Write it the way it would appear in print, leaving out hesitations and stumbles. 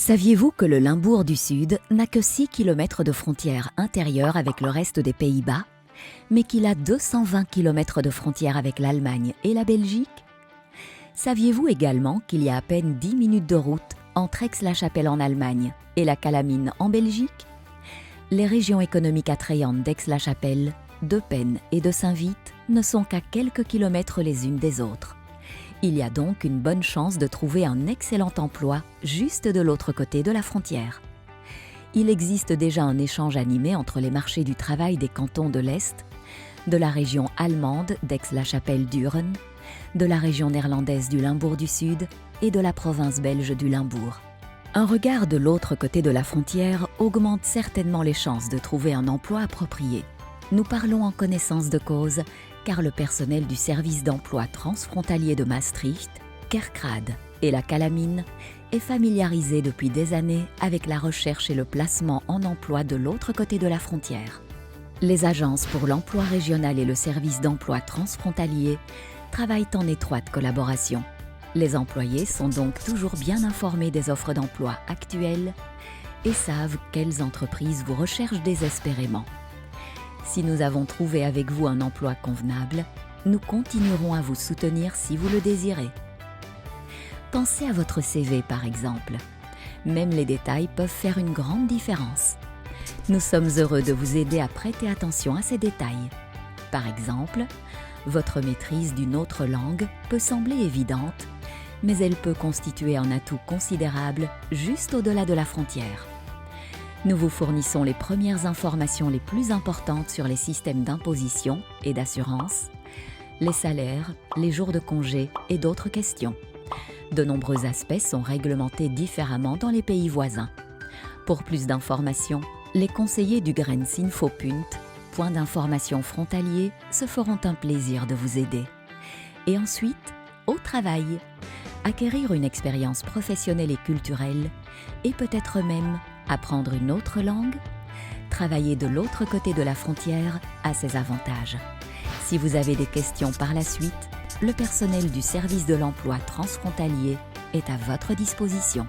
Saviez-vous que le Limbourg du Sud n'a que 6 km de frontière intérieure avec le reste des Pays-Bas, mais qu'il a 220 km de frontière avec l'Allemagne et la Belgique? Saviez-vous également qu'il y a à peine 10 minutes de route entre Aix-la-Chapelle en Allemagne et la Calamine en Belgique? Les régions économiques attrayantes d'Aix-la-Chapelle, d'Eupen et de Saint-Vith ne sont qu'à quelques kilomètres les unes des autres. Il y a donc une bonne chance de trouver un excellent emploi juste de l'autre côté de la frontière. Il existe déjà un échange animé entre les marchés du travail des cantons de l'Est, de la région allemande d'Aix-la-Chapelle-Düren, de la région néerlandaise du Limbourg du Sud et de la province belge du Limbourg. Un regard de l'autre côté de la frontière augmente certainement les chances de trouver un emploi approprié. Nous parlons en connaissance de cause, car le personnel du service d'emploi transfrontalier de Maastricht, Kerkrade et la Calamine est familiarisé depuis des années avec la recherche et le placement en emploi de l'autre côté de la frontière. Les agences pour l'emploi régional et le service d'emploi transfrontalier travaillent en étroite collaboration. Les employés sont donc toujours bien informés des offres d'emploi actuelles et savent quelles entreprises vous recherchent désespérément. Si nous avons trouvé avec vous un emploi convenable, nous continuerons à vous soutenir si vous le désirez. Pensez à votre CV par exemple. Même les détails peuvent faire une grande différence. Nous sommes heureux de vous aider à prêter attention à ces détails. Par exemple, votre maîtrise d'une autre langue peut sembler évidente, mais elle peut constituer un atout considérable juste au-delà de la frontière. Nous vous fournissons les premières informations les plus importantes sur les systèmes d'imposition et d'assurance, les salaires, les jours de congé et d'autres questions. De nombreux aspects sont réglementés différemment dans les pays voisins. Pour plus d'informations, les conseillers du Grenzinfopunt, point d'information frontalier, se feront un plaisir de vous aider. Et ensuite, au travail, acquérir une expérience professionnelle et culturelle et peut-être même apprendre une autre langue, travailler de l'autre côté de la frontière a ses avantages. Si vous avez des questions par la suite, le personnel du service de l'emploi transfrontalier est à votre disposition.